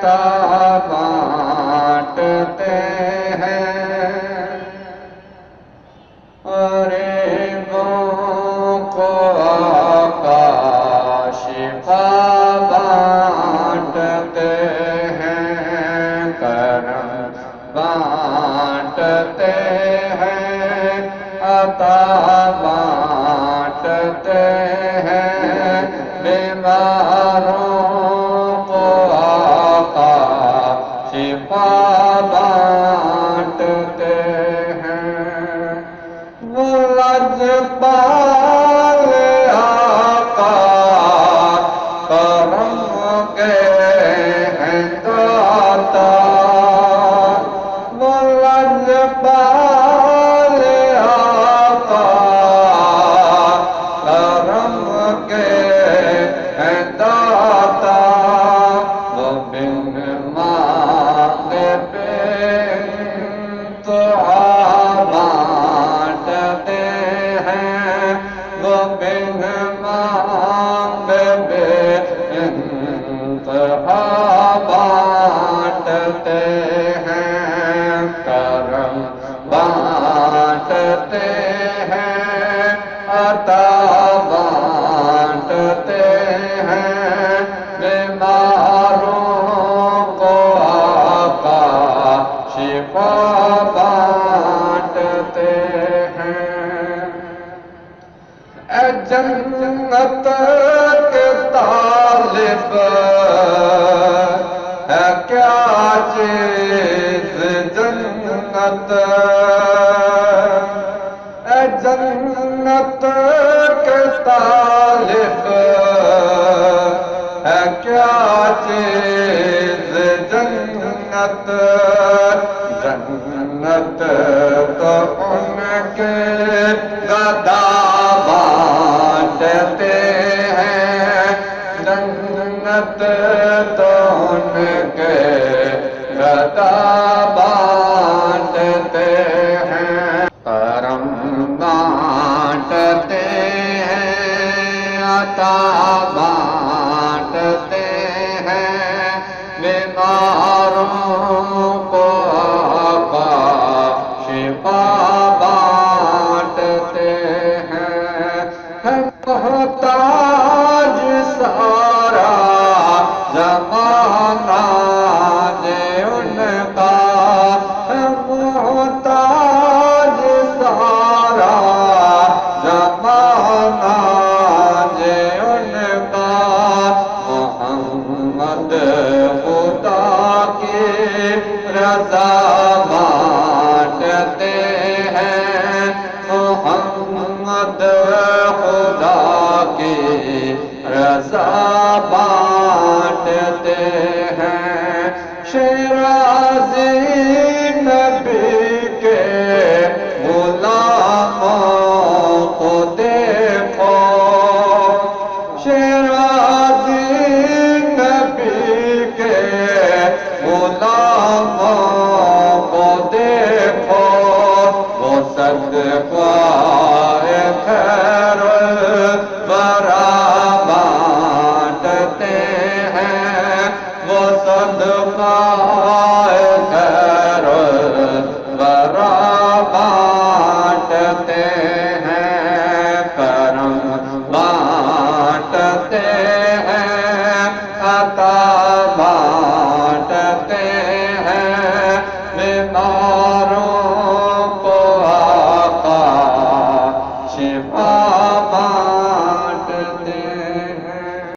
عطا بانٹتے ہیں، غریبوں کو آقا شفا بانٹتے ہیں، کرم بانٹتے ہیں، عطا بانٹتے ہیں، بیماروں کو آقا شفا بانٹتے ہیں، وہ لجپال آقا کرم کے ہیں داتا، وہ لجپال آقا کرم کے ہیں داتا، وہ بن مانگے بے انتہا بانٹتے ہیں، وہ بن مانگے بے انتہا بانٹتے ہیں، کرم بانٹتے ہیں، عطا بانٹتے ہیں، بیماروں کو آقا شفا بانٹتے ہیں۔ اے جنت کے طالب ہے کیا چیز جنت، اے جنت کے طالب ہے کیا چیز جنت، جنت تو ان کے گدا بانٹتے ہیں، جنت تو ان کے گدا بانٹتے ہیں، کرم بانٹتے ہیں، عطا بانٹتے ہیں، بیماروں کو آقا شفا بانٹتے ہیں، ہے محتاج سارا زمانہ جے ان کا، ہے محتاج سارا زمانہ جے ان کا، محمد خدا کی رضا بانٹتے ہیں، محمد خدا کی رضا بانٹتے ہیں، شیرازی نبی کے غلاموں کو دیکھو، شیرازی نبی کے غلاموں کو دیکھو، وہ صدقہ خیر الورا بانٹتے ہیں، وہ صدقہ خیر الورا بانٹتے ہیں، کرم بانٹتے ہیں، عطا